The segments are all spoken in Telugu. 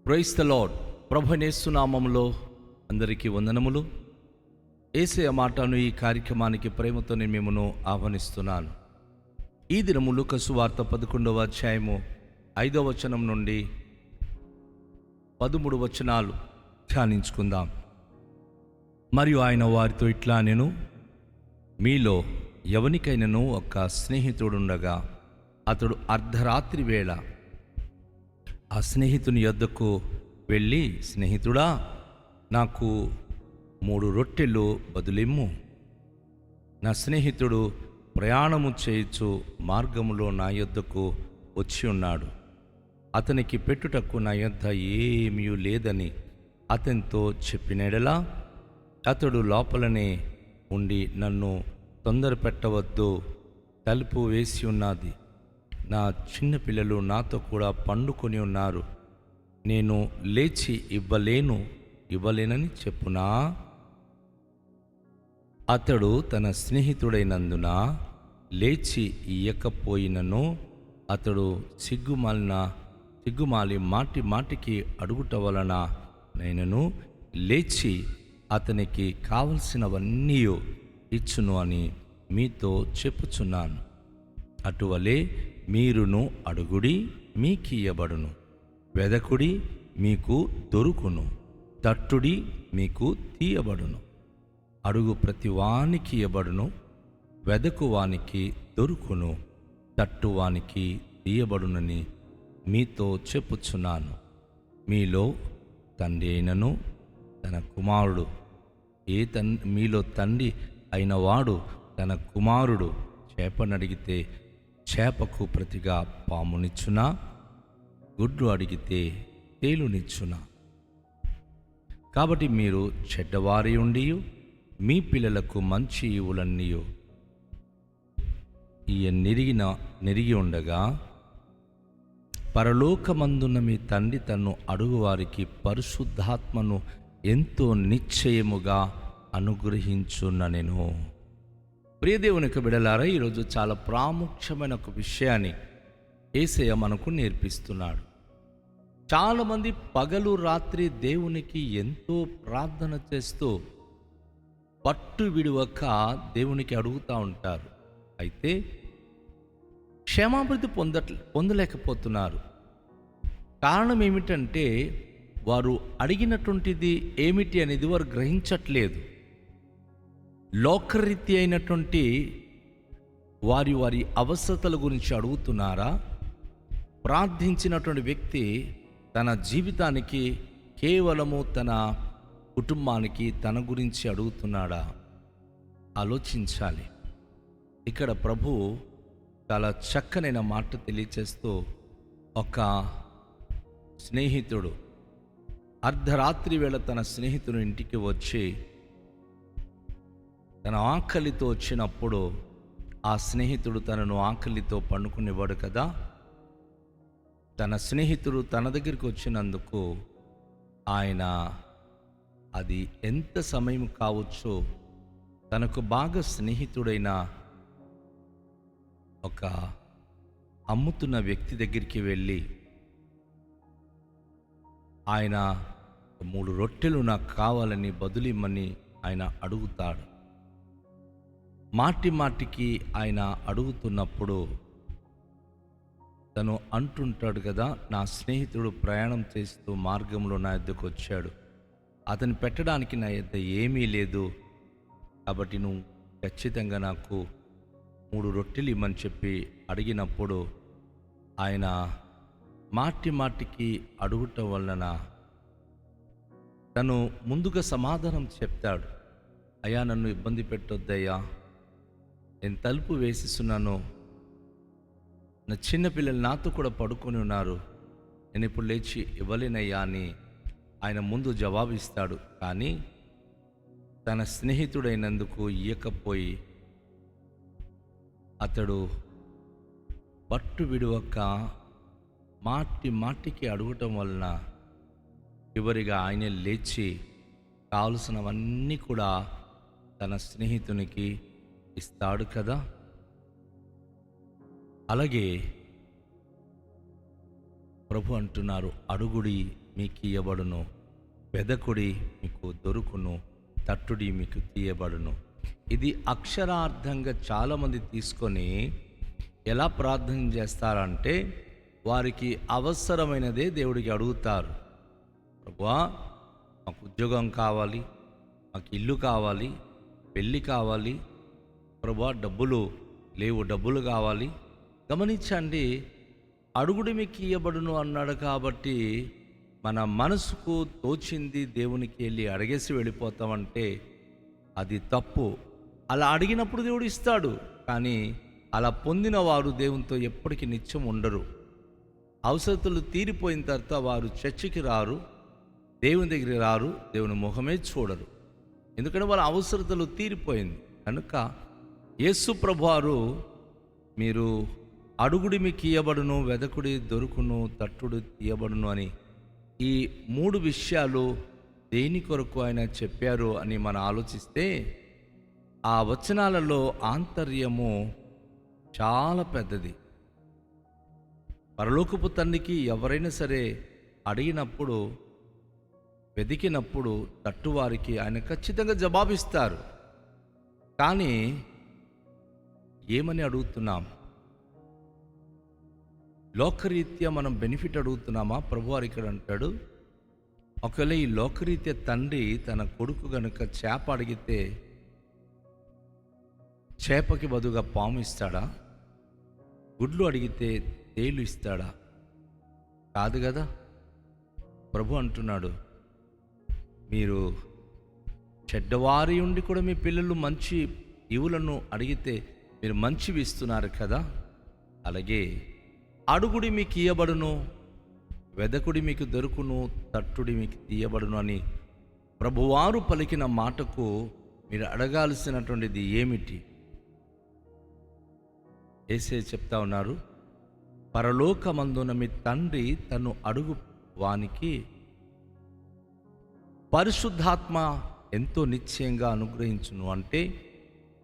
Praise the lord. ప్రభువైన యేసు నామములో అందరికీ వందనములు. యేసయ్య మాటను ఈ కార్యక్రమానికి ప్రేమతో నేను మిమ్మను ఆహ్వానిస్తున్నాను. ఈ దినము లూకా సువార్త 11వ అధ్యాయము 5వ వచనం నుండి 13 వచనాలు ధ్యానించుకుందాం. మరియు ఆయన వారితో ఇట్లా నేను, మీలో ఎవనికైనను ఒక స్నేహితుడుండగా అతడు అర్ధరాత్రి వేళ ఆ స్నేహితుని యొద్దకు వెళ్ళి, స్నేహితుడా, నాకు 3 రొట్టెలు బదులిమ్ము. నా స్నేహితుడు ప్రయాణము చేయుచు మార్గములో నా యొద్దకు వచ్చి ఉన్నాడు. అతనికి పెట్టుటకు నా యొద్ద ఏమీ లేదని అతనితో చెప్పినడలా, అతడు లోపలనే ఉండి, నన్ను తొందర పెట్టవద్దు, తలుపు వేసి ఉన్నది, నా చిన్న పిల్లలు నాతో కూడా పండుకొని ఉన్నారు, నేను లేచి ఇవ్వలేనని చెప్పునా? అతడు తన స్నేహితుడైనందున లేచి ఇయ్యకపోయినను అతడు సిగ్గుమాలి మాటికి అడుగుట వలన నేనను లేచి అతనికి కావలసినవన్నీ ఇచ్చును అని మీతో చెప్పుచున్నాను. అటువలే మీరును అడుగుడి, మీకియ్యబడును, వెదకుడి, మీకు దొరుకును, తట్టుడి, మీకు తీయబడును. అడుగు ప్రతివానికి ఇయ్యబడును, వెదకువానికి దొరుకును, తట్టువానికి తీయబడునని మీతో చెప్పుచున్నాను. మీలో తండ్రి అయినను తన కుమారుడు మీలో తండ్రి అయినవాడు తన కుమారుడు చేపనడిగితే చేపకు ప్రతిగా పామునిచ్చునా? గుడ్డు అడిగితే తేలునిచ్చునా? కాబట్టి మీరు చెడ్డవారి ఉండి మీ పిల్లలకు మంచి ఈవులన్నీ నెరిగి ఉండగా, పరలోకమందున్న మీ తండ్రి తన్ను అడుగువారికి పరిశుద్ధాత్మను ఎంతో నిశ్చయముగా అనుగ్రహించుననెను. ప్రియదేవుని యొక్క బిడ్డలారా, ఈరోజు చాలా ప్రాముఖ్యమైన ఒక విషయాన్ని యేసయ్య మనకు నేర్పిస్తున్నాడు. చాలామంది పగలు రాత్రి దేవునికి ఎంతో ప్రార్థన చేస్తూ పట్టు విడువక దేవునికి అడుగుతూ ఉంటారు. అయితే క్షేమాభివృద్ధి పొందలేకపోతున్నారు. కారణం ఏమిటంటే, వారు అడిగినటువంటిది ఏమిటి అనేది వారు గ్రహించట్లేదు. లోకరీతి అయినటువంటి వారి అవసరతల గురించి అడుగుతున్నారా? ప్రార్థించినటువంటి వ్యక్తి తన జీవితానికి, కేవలము తన కుటుంబానికి, తన గురించి అడుగుతున్నాడా? ఆలోచించాలి. ఇక్కడ ప్రభువు చాలా చక్కనైన మాట తెలియచేస్తూ, ఒక స్నేహితుడు అర్ధరాత్రి వేళ తన స్నేహితుని ఇంటికి వచ్చి తన ఆకలితో వచ్చినప్పుడు, ఆ స్నేహితుడు తనను ఆకలితో పండుకునేవాడు కదా. తన స్నేహితుడు తన దగ్గరికి వచ్చినందుకు ఆయన, అది ఎంత సమయం కావచ్చో, తనకు బాగా స్నేహితుడైన ఒక అమ్ముతున్న వ్యక్తి దగ్గరికి వెళ్ళి, ఆయన 3 రొట్టెలు నాకు కావాలని బదులిమ్మని ఆయన అడుగుతాడు. మాటికి ఆయన అడుగుతున్నప్పుడు తను అంటుంటాడు కదా, నా స్నేహితుడు ప్రయాణం చేస్తూ మార్గంలో నా యొద్దకు వచ్చాడు, అతను పెట్టడానికి నా యొద్ద ఏమీ లేదు, కాబట్టి నువ్వు ఖచ్చితంగా నాకు 3 రొట్టెలు ఇమ్మని చెప్పి అడిగినప్పుడు, ఆయన మాటికి అడుగుట వలన తను ముందుగా సమాధానం చెప్తాడు. అయ్యా, నన్ను ఇబ్బంది పెట్టొద్దయ్యా, నేను తలుపు వేసిస్తున్నాను, నా చిన్న పిల్లలు నాతో కూడా పడుకొని ఉన్నారు, నేను ఇప్పుడు లేచి ఇవ్వలేనయ్యా అని ఆయన ముందు జవాబిస్తాడు. కానీ తన స్నేహితుడైనందుకు ఇయ్యకపోయి అతడు పట్టు విడువక మాటికి అడగటం వలన చివరిగా ఆయన లేచి కావలసినవన్నీ కూడా తన స్నేహితునికి ఇస్తాడు కదా. అలాగే ప్రభు అంటున్నారు, అడుగుడి మీకు ఇయ్యబడును, వెదకుడి మీకు దొరుకును, తట్టుడి మీకు తీయబడును. ఇది అక్షరార్థంగా చాలామంది తీసుకొని ఎలా ప్రార్థన చేస్తారంటే, వారికి అవసరమైనదే దేవుడికి అడుగుతారు. ప్రభువా, మాకు ఉద్యోగం కావాలి, మాకు ఇల్లు కావాలి, పెళ్ళి కావాలి, ప్రభువా డబ్బులు లేవు, డబ్బులు కావాలి. గమనించండి, అడుగుడు మీకు ఇయ్యబడును అన్నాడు కాబట్టి మన మనసుకు తోచింది దేవునికి వెళ్ళి అడిగేసి వెళ్ళిపోతామంటే అది తప్పు. అలా అడిగినప్పుడు దేవుడు ఇస్తాడు, కానీ అలా పొందిన వారు దేవునితో ఎప్పటికీ నిత్యం ఉండరు. అవసరతలు తీరిపోయిన తర్వాత వారు చర్చికి రారు, దేవుని దగ్గరికి రారు, దేవుని ముఖమే చూడరు. ఎందుకంటే వాళ్ళ అవసరతలు తీరిపోయింది. కనుక యేసు ప్రభువారు మీరు అడుగుడి మీకు ఇయ్యబడును, వెదకుడి దొరుకును, తట్టుడు తీయబడును అని ఈ 3 విషయాలు దేని కొరకు ఆయన చెప్పారు అని మనం ఆలోచిస్తే, ఆ వచనాలలో ఆంతర్యము చాలా పెద్దది. పరలోకపు తండ్రికి ఎవరైనా సరే అడిగినప్పుడు, వెదికినప్పుడు తట్టువారికి ఆయన ఖచ్చితంగా జవాబిస్తారు. కానీ ఏమని అడుగుతున్నాం? లోకరీత్యా మనం బెనిఫిట్ అడుగుతున్నామా? ప్రభువారు ఇక్కడ అంటాడు, ఒకవేళ ఈ లోకరీత్యా తండ్రి తన కొడుకు గనుక చేప అడిగితే చేపకి బదులుగా పాము ఇస్తాడా? గుడ్లు అడిగితే తేలు ఇస్తాడా? కాదు కదా. ప్రభు అంటున్నాడు, మీరు చెడ్డవారి ఉండి కూడా మీ పిల్లలు మంచి ఇవులను అడిగితే మీరు మంచివి ఇస్తున్నారు కదా. అలాగే అడుగుడి మీకు ఇయ్యబడును, వెదకుడి మీకు దొరుకును, తట్టుడి మీకు తీయబడును అని ప్రభువారు పలికిన మాటకు మీరు అడగాల్సినటువంటిది ఏమిటి? యేసే చెప్తా ఉన్నారు, పరలోకమందున మీ తండ్రి తను అడుగు వానికి పరిశుద్ధాత్మ ఎంతో నిశ్చయంగా అనుగ్రహించును. అంటే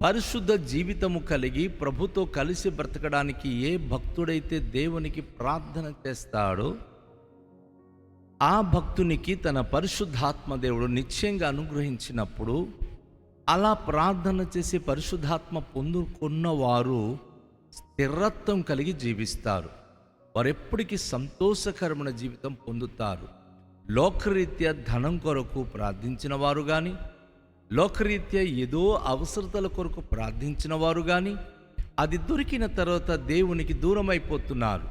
పరిశుద్ధ జీవితము కలిగి ప్రభుతో కలిసి బ్రతకడానికి ఏ భక్తుడైతే దేవునికి ప్రార్థన చేస్తాడో ఆ భక్తునికి తన పరిశుద్ధాత్మ దేవుడు నిశ్చయంగా అనుగ్రహించినప్పుడు, అలా ప్రార్థన చేసి పరిశుద్ధాత్మ పొందుకున్నవారు స్థిరత్వం కలిగి జీవిస్తారు. వారెప్పటికీ సంతోషకరమైన జీవితం పొందుతారు. లోకరీత్యా ధనం కొరకు ప్రార్థించిన వారు కానీ, లోకరీత్యా ఏదో అవసరతల కొరకు ప్రార్థించిన వారు కానీ, అది దొరికిన తర్వాత దేవునికి దూరం అయిపోతున్నారు.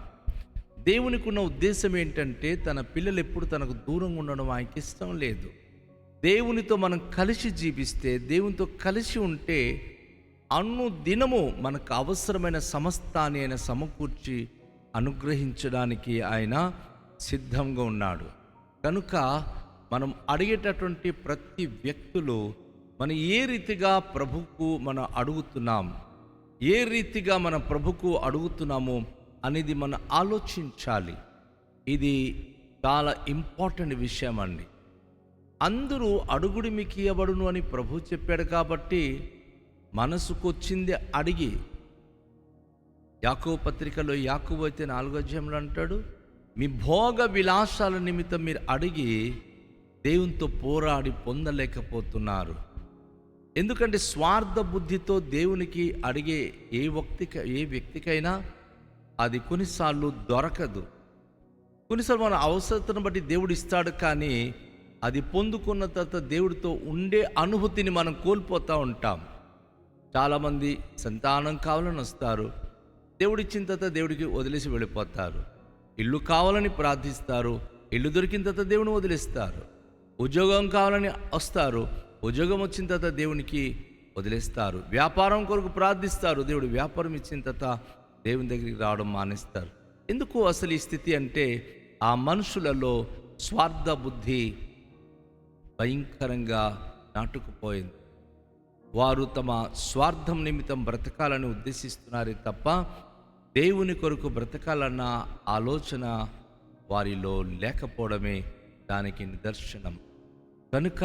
దేవునికి ఉన్న ఉద్దేశం ఏంటంటే, తన పిల్లలు ఎప్పుడు తనకు దూరంగా ఉండడం ఆయనకి ఇష్టం లేదు. దేవునితో మనం కలిసి జీవిస్తే, దేవునితో కలిసి ఉంటే దినము మనకు అవసరమైన సమస్తాన్ని ఆయన సమకూర్చి అనుగ్రహించడానికి ఆయన సిద్ధంగా ఉన్నాడు. కనుక మనం అడిగేటటువంటి ప్రతి వ్యక్తులు మనం ఏ రీతిగా ప్రభుకు మనం అడుగుతున్నాం, ఏ రీతిగా మన ప్రభుకు అడుగుతున్నామో అనేది మనం ఆలోచించాలి. ఇది చాలా ఇంపార్టెంట్ విషయం అండి. అందరూ అడుగుడి మీకు ఇయ్యబడును అని ప్రభు చెప్పాడు కాబట్టి మనసుకు వచ్చింది అడిగి, యాకోబు పత్రికలో యాకోబు అయితే 4వ అధ్యాయంలో అంటాడు, మీ భోగ విలాసాల నిమిత్తం మీరు అడిగి దేవునితో పోరాడి పొందలేకపోతున్నారు. ఎందుకంటే స్వార్థ బుద్ధితో దేవునికి అడిగే ఏ వ్యక్తికైనా అది కొన్నిసార్లు దొరకదు. కొన్నిసార్లు మన అవసరతను బట్టి దేవుడు ఇస్తాడు, కానీ అది పొందుకున్న తర్వాత దేవుడితో ఉండే అనుభూతిని మనం కోల్పోతూ ఉంటాం. చాలామంది సంతానం కావాలని వస్తారు, దేవుడిచ్చిన తర్వాత దేవుడికి వదిలేసి వెళ్ళిపోతారు. ఇల్లు కావాలని ప్రార్థిస్తారు, ఇల్లు దొరికిన తర్వాత దేవుని వదిలేస్తారు. ఉద్యోగం కావాలని వస్తారు, ఉద్యోగం వచ్చిన తర్వాత దేవునికి వదిలేస్తారు. వ్యాపారం కొరకు ప్రార్థిస్తారు, దేవుడు వ్యాపారం ఇచ్చిన తర్వాత దేవుని దగ్గరికి రావడం మానేస్తారు. ఎందుకు అసలు ఈ స్థితి అంటే, ఆ మనుషులలో స్వార్థ బుద్ధి భయంకరంగా నాటుకుపోయింది. వారు తమ స్వార్థం నిమిత్తం బ్రతకాలని ఉద్దేశిస్తున్నారే తప్ప దేవుని కొరకు బ్రతకాలన్న ఆలోచన వారిలో లేకపోవడమే దానికి నిదర్శనం. కనుక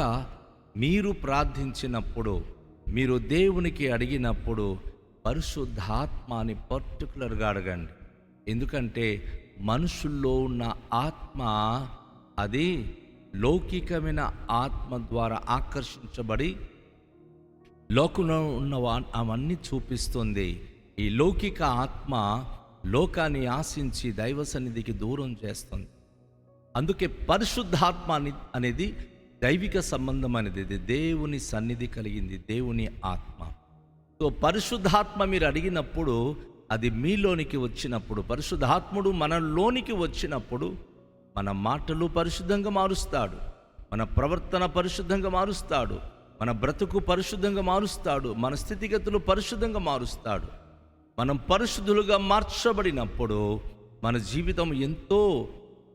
మీరు ప్రార్థించినప్పుడు, మీరు దేవునికి అడిగినప్పుడు పరిశుద్ధాత్మని పర్టికులర్గా అడగండి. ఎందుకంటే మనుషుల్లో ఉన్న ఆత్మ అది లౌకికమైన ఆత్మ ద్వారా ఆకర్షించబడి లోకంలో అవన్నీ చూపిస్తుంది. ఈ లౌకిక ఆత్మ లోకాన్ని ఆశించి దైవ సన్నిధికి దూరం చేస్తుంది. అందుకే పరిశుద్ధాత్మ అనేది దైవిక సంబంధం అనేది, ఇది దేవుని సన్నిధి కలిగింది, దేవుని ఆత్మ. సో పరిశుద్ధాత్మ మీరు అడిగినప్పుడు, అది మీలోనికి వచ్చినప్పుడు, పరిశుద్ధాత్ముడు మనలోనికి వచ్చినప్పుడు మన మాటలు పరిశుద్ధంగా మారుస్తాడు, మన ప్రవర్తన పరిశుద్ధంగా మారుస్తాడు, మన బ్రతుకు పరిశుద్ధంగా మారుస్తాడు, మన స్థితిగతులు పరిశుద్ధంగా మారుస్తాడు. మనం పరిశుద్ధులుగా మార్చబడినప్పుడు మన జీవితం ఎంతో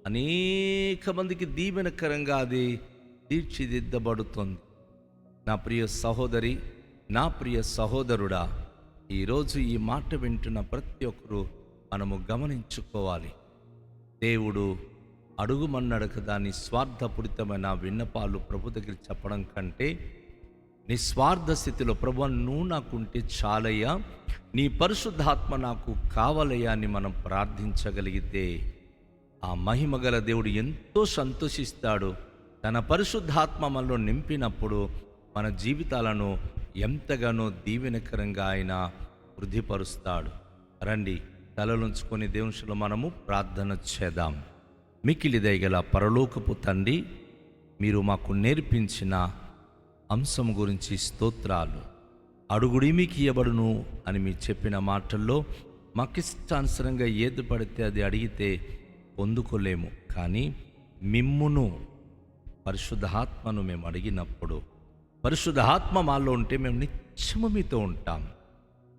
అనేక మందికి దీవెనకరంగా అది తీర్చిదిద్దబడుతుంది. నా ప్రియ సహోదరి, నా ప్రియ సహోదరుడా, ఈరోజు ఈ మాట వింటున్న ప్రతి ఒక్కరూ మనము గమనించుకోవాలి. దేవుడు అడుగుమన్నాడు కదా, నీ స్వార్థపూరితమైన విన్నపాలు ప్రభు దగ్గర చెప్పడం కంటే నిస్వార్థ స్థితిలో, ప్రభు నువ్వు నాకుంటే చాలయ్యా, నీ పరిశుద్ధాత్మ నాకు కావాలయ్యా అని మనం ప్రార్థించగలిగితే ఆ మహిమగల దేవుడు ఎంతో సంతోషిస్తాడు. తన పరిశుద్ధాత్మ మనలో నింపినప్పుడు మన జీవితాలను ఎంతగానో దీవెనకరంగా ఆయన వృద్ధిపరుస్తాడు. రండి, తలలుంచుకొని దేవునిలో మనము ప్రార్థన చేద్దాం. మిక్కిలి దయగల పరలోకపు తండ్రి, మీరు మాకు నేర్పించిన అంశం గురించి స్తోత్రాలు. అడుగుడి మీకు ఇయ్యబడును అని మీరు చెప్పిన మాటల్లో మాకిష్టానుసరంగా ఏది పడితే అది అడిగితే పొందుకోలేము, కానీ మిమ్మును పరిశుద్ధాత్మను మేము అడిగినప్పుడు, పరిశుద్ధాత్మ మాలో ఉంటే మేము నిత్యము మీతో ఉంటాం.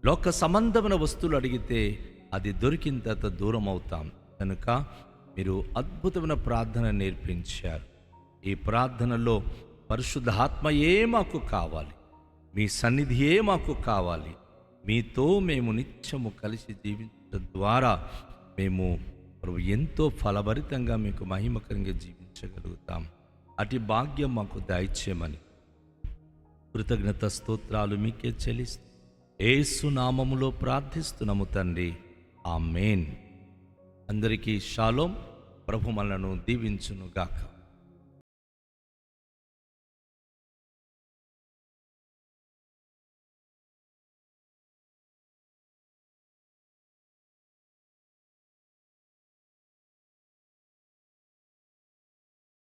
లోక సంబంధమైన వస్తువులు అడిగితే అది దొరికిన తర్వాత దూరం అవుతాం. కనుక మీరు అద్భుతమైన ప్రార్థన నేర్పించారు. ఈ ప్రార్థనలో పరిశుద్ధాత్మయే మాకు కావాలి, మీ సన్నిధియే మాకు కావాలి. మీతో మేము నిత్యము కలిసి జీవించడం ద్వారా మేము ఎంతో ఫలభరితంగా మీకు మహిమకరంగా జీవించగలుగుతాం. అటు భాగ్యం మాకు దయచేయమని కృతజ్ఞత స్తోత్రాలు మీకే చెల్లిస్తూ యేసు నామములో ప్రార్థిస్తున్నాము తండ్రి, ఆమేన్. అందరికీ షాలోం. ప్రభు మనలను దీవించును గాక.